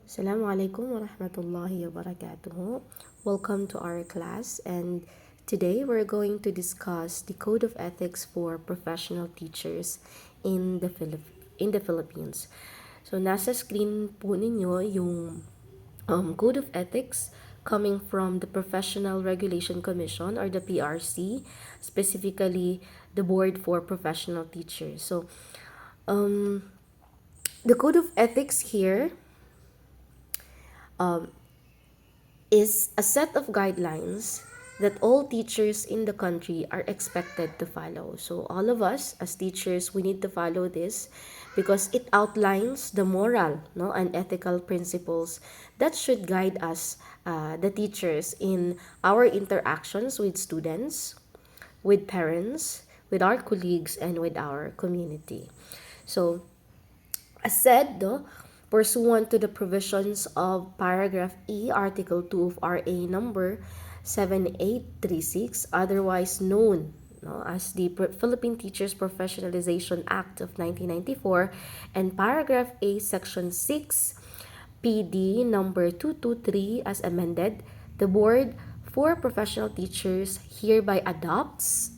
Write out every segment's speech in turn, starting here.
Assalamualaikum warahmatullahi wabarakatuh. Welcome to our class, and today we're going to discuss the Code of Ethics for Professional Teachers in the Philippines. So nasa screen po ninyo yung Code of Ethics coming from the Professional Regulation Commission or the PRC, specifically the Board for Professional Teachers. So the Code of Ethics here is a set of guidelines that all teachers in the country are expected to follow. So all of us as teachers, we need to follow this because it outlines the moral, no, and ethical principles that should guide us, the teachers, in our interactions with students, with parents, with our colleagues, and with our community. So as said, no, pursuant to the provisions of paragraph E, Article 2 of RA number 7836, otherwise known, no, as the Philippine Teachers Professionalization Act of 1994, and paragraph A, section 6, PD number 223 as amended, the Board for Professional Teachers hereby adopts,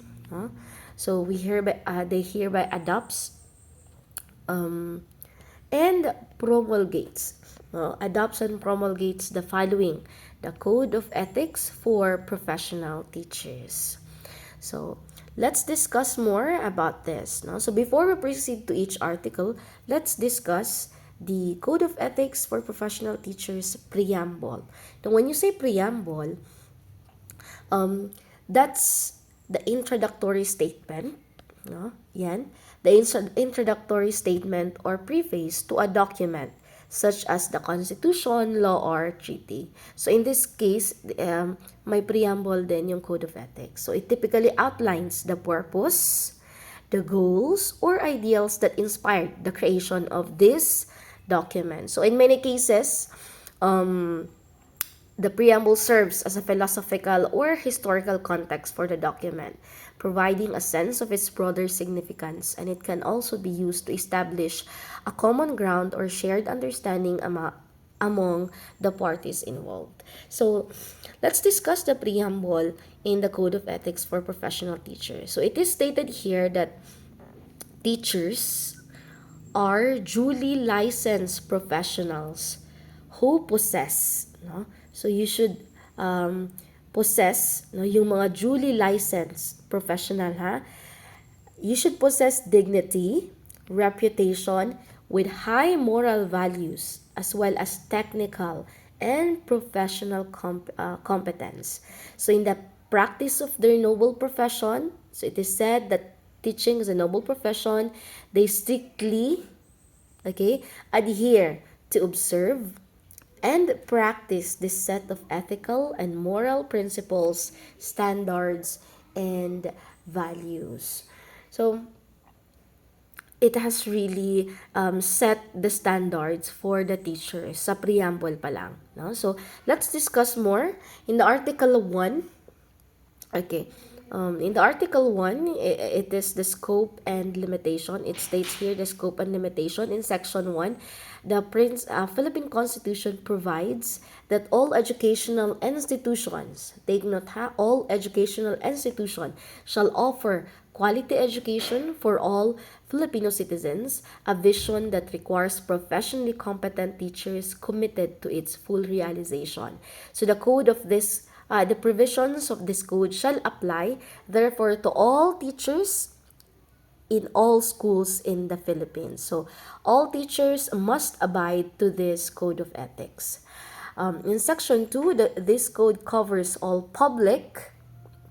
so they hereby adopts and adopts and promulgates the following: the Code of Ethics for Professional Teachers. So let's discuss more about this. No? So before we proceed to each article, let's discuss the Code of Ethics for Professional Teachers preamble. Now, when you say preamble, that's the introductory statement, no? Yan. The introductory statement or preface to a document such as the Constitution, law, or treaty. So in this case, may preamble din yung Code of Ethics. So it typically outlines the purpose, the goals, or ideals that inspired the creation of this document. So in many cases, the preamble serves as a philosophical or historical context for the document, providing a sense of its broader significance, and it can also be used to establish a common ground or shared understanding among the parties involved. So, let's discuss the preamble in the Code of Ethics for Professional Teachers. So, it is stated here that teachers are duly licensed professionals who possess, no? So you should possess, no, yung mga duly licensed professional, ha? You should possess dignity, reputation with high moral values, as well as technical and professional competence. So in the practice of their noble profession, so it is said that teaching is a noble profession, they strictly, okay, adhere to observe and practice this set of ethical and moral principles, standards, and values. So it has really set the standards for the teachers sa preamble pa lang. No? So let's discuss more. In the Article 1, okay, in the Article 1, it is the scope and limitation. It states here the scope and limitation. In Section 1, the Philippine Constitution provides that all educational institutions, take note ha, all educational institutions shall offer quality education for all Filipino citizens, a vision that requires professionally competent teachers committed to its full realization. So the provisions of this code shall apply, therefore, to all teachers in all schools in the Philippines. So, all teachers must abide to this code of ethics. In Section 2, this code covers all public,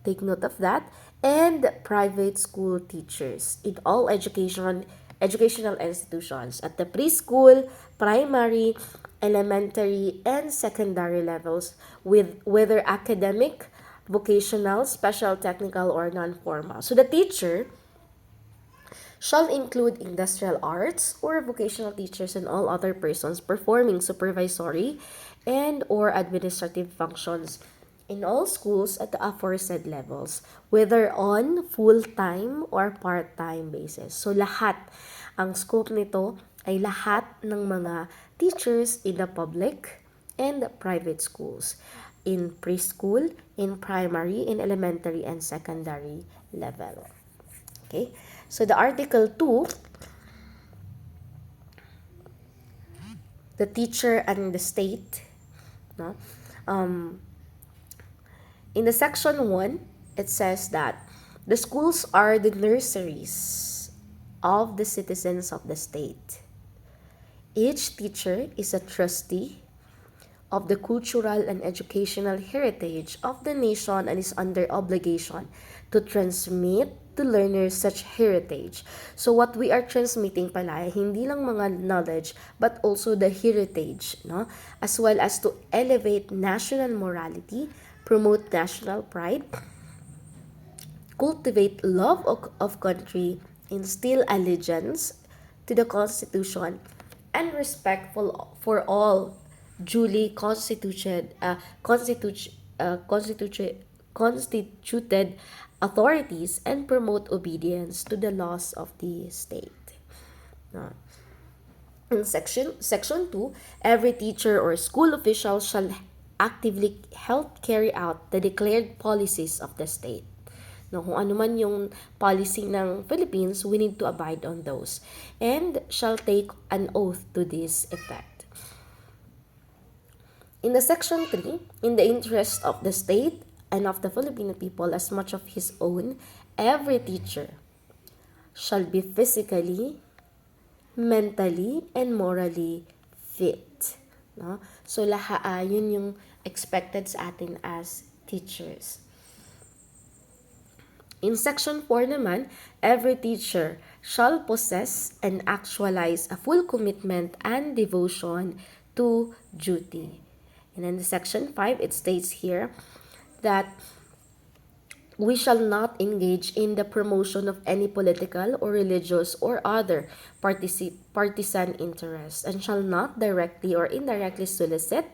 take note of that, and private school teachers in all educational institutions at the preschool, primary, elementary, and secondary levels, with whether academic, vocational, special, technical, or non-formal. So the teacher shall include industrial arts or vocational teachers and all other persons performing supervisory and or administrative functions in all schools at the aforesaid levels, whether on full-time or part-time basis. So lahat, ang scope nito ay lahat ng mga teachers in the public and private schools, in preschool, in primary, in elementary, and secondary level. Okay, so the Article 2, the teacher and the state, no? Um, in the Section 1, it says that the schools are the nurseries of the citizens of the state. Each teacher is a trustee of the cultural and educational heritage of the nation and is under obligation to transmit to learners such heritage. So what we are transmitting pala, hindi lang mga knowledge, but also the heritage, no? As well as to elevate national morality, promote national pride, cultivate love of country, instill allegiance to the Constitution, and respectful for all duly constituted authorities and promote obedience to the laws of the state. No. In section 2, every teacher or school official shall actively help carry out the declared policies of the state. No, kung ano man yung policy ng Philippines, we need to abide on those and shall take an oath to this effect. In the section 3, in the interest of the state and of the Filipino people as much of his own, every teacher shall be physically, mentally, and morally fit. No? So, yun yung expected sa atin as teachers. In Section 4 naman, every teacher shall possess and actualize a full commitment and devotion to duty. And in Section 5, it states here that we shall not engage in the promotion of any political or religious or other partisan interests and shall not directly or indirectly solicit,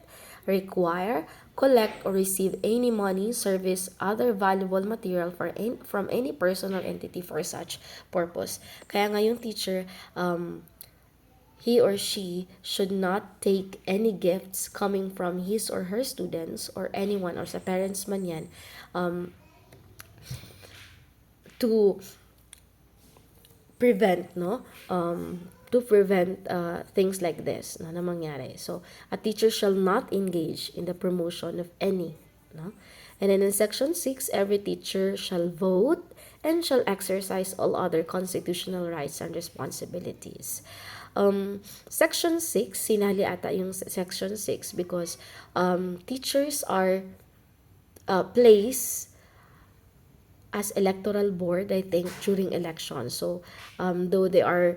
require, collect, or receive any money, service, other valuable material from any person or entity for such purpose. Kaya nga yung teacher, he or she should not take any gifts coming from his or her students or anyone or sa parents man yan, to prevent things like this na mangyari. So a teacher shall not engage in the promotion of any, no? And then in Section 6, every teacher shall vote and shall exercise all other constitutional rights and responsibilities. Section 6, sinali ata yung Section 6 because teachers are placed as electoral board, I think, during elections. So, though they are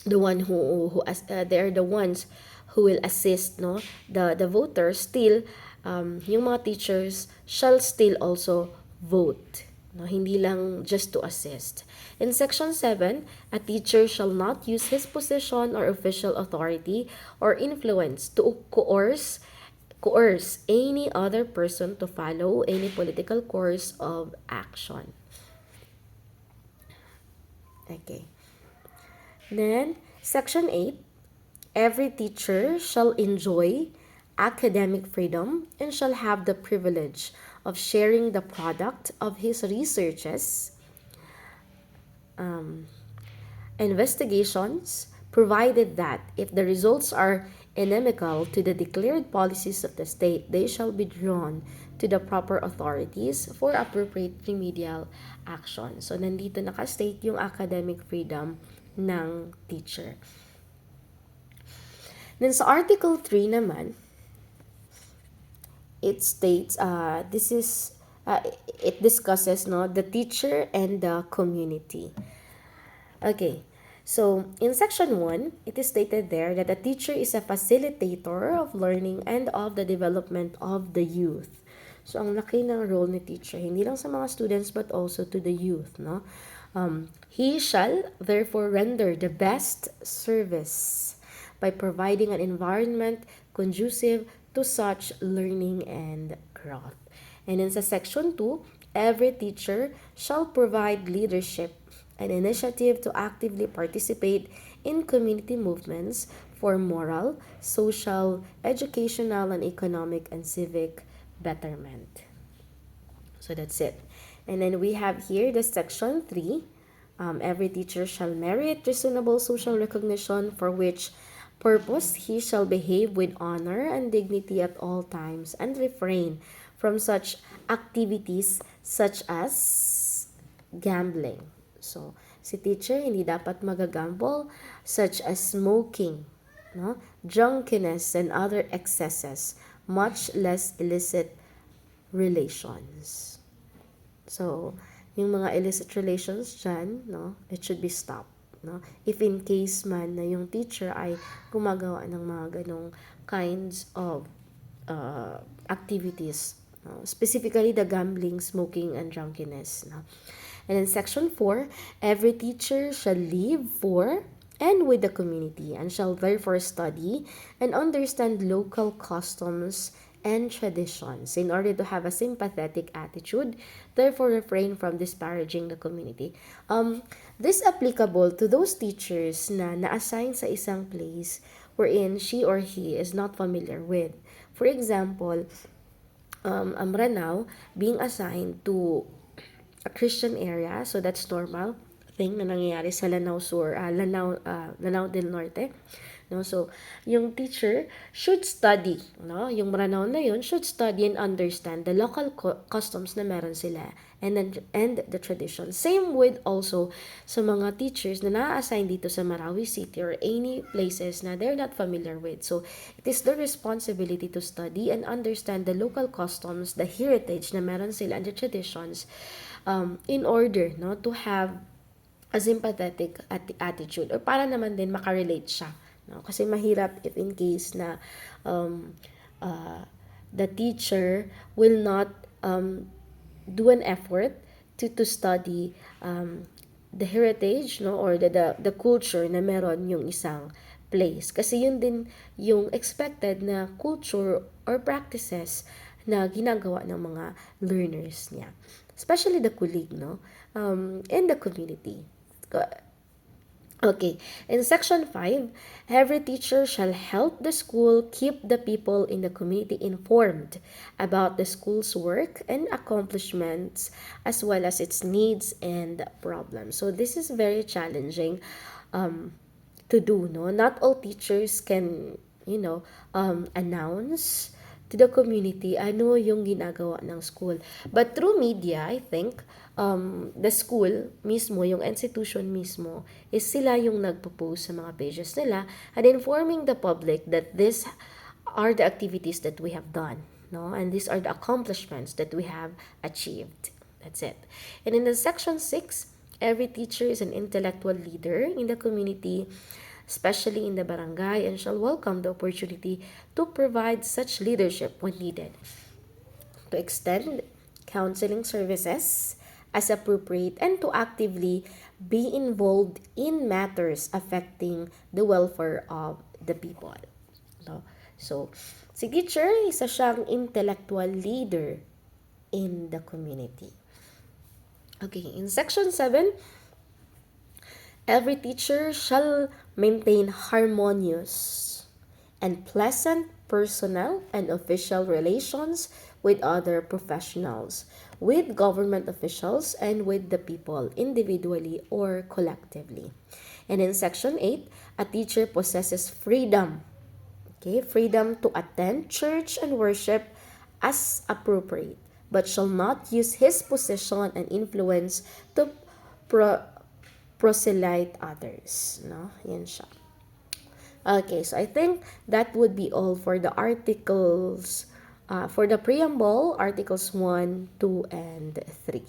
the one they are the ones who will assist, no, the voters, still, yung mga teachers shall still also vote. No, hindi lang just to assist. In Section 7, a teacher shall not use his position or official authority or influence to coerce any other person to follow any political course of action. Okay. Then, Section 8, every teacher shall enjoy academic freedom and shall have the privilege of sharing the product of his researches, investigations, provided that if the results are inimical to the declared policies of the state, they shall be drawn to the proper authorities for appropriate remedial action. So, nandito nakastate yung academic freedom ng teacher. Then sa Article 3 naman, it states, it discusses, no, the teacher and the community. Okay. So, in Section 1, it is stated there that a teacher is a facilitator of learning and of the development of the youth. So, ang laki ng role ni teacher, hindi lang sa mga students but also to the youth, no? He shall therefore render the best service by providing an environment conducive to such learning and growth. And in sa Section 2, every teacher shall provide leadership an initiative to actively participate in community movements for moral, social, educational, and economic and civic betterment. So that's it. And then we have here the section 3. Every teacher shall merit reasonable social recognition, for which purpose he shall behave with honor and dignity at all times and refrain from such activities such as gambling. So, si teacher hindi dapat magagamble, such as smoking, no? Drunkenness and other excesses, much less illicit relations. So, yung mga illicit relations dyan, no, it should be stopped. No? If in case man na yung teacher ay gumagawa ng mga ganong kinds of activities. No? Specifically, the gambling, smoking, and drunkenness. No? And in section 4, every teacher shall live for and with the community, and shall therefore study and understand local customs and traditions in order to have a sympathetic attitude, therefore refrain from disparaging the community. This applicable to those teachers na na-assign sa isang place wherein she or he is not familiar with. For example, Ranao being assigned to a Christian area, so that's normal thing na nangyayari sa Lanao Sur, Lanao del Norte. No, so yung teacher should study, no, yung Ranao na yun should study and understand the local customs na meron sila and the tradition. Same with also sa mga teachers na na-assign dito sa Marawi City or any places na they're not familiar with. So it is their responsibility to study and understand the local customs, the heritage na meron sila and the traditions, in order, no, to have a sympathetic attitude, or para naman din makarelate siya, no? Kasi mahirap if in case na the teacher will not do an effort to study the heritage, no, or the culture na meron yung isang place. Kasi yun din yung expected na culture or practices na ginagawa ng mga learners niya. Especially the colleague, no? In the community. Okay, in section 5, every teacher shall help the school keep the people in the community informed about the school's work and accomplishments, as well as its needs and problems. So this is very challenging to do, no? Not all teachers can, announce to the community ano yung ginagawa ng school. But through media, I think, the school mismo, yung institution mismo, is sila yung nagpo-post sa mga pages nila and informing the public that these are the activities that we have done, no? And these are the accomplishments that we have achieved. That's it. And in the section 6, every teacher is an intellectual leader in the community, especially in the barangay, and shall welcome the opportunity to provide such leadership when needed, to extend counseling services as appropriate, and to actively be involved in matters affecting the welfare of the people. So, si teacher, isa siyang intellectual leader in the community. Okay, in section 7, every teacher shall maintain harmonious and pleasant personal and official relations with other professionals, with government officials, and with the people, individually or collectively. And in section 8, a teacher possesses freedom, freedom to attend church and worship as appropriate, but shall not use his position and influence to proselyte others. No? Yan siya. Okay, so I think that would be all for the articles, for the preamble, articles 1, 2, and 3.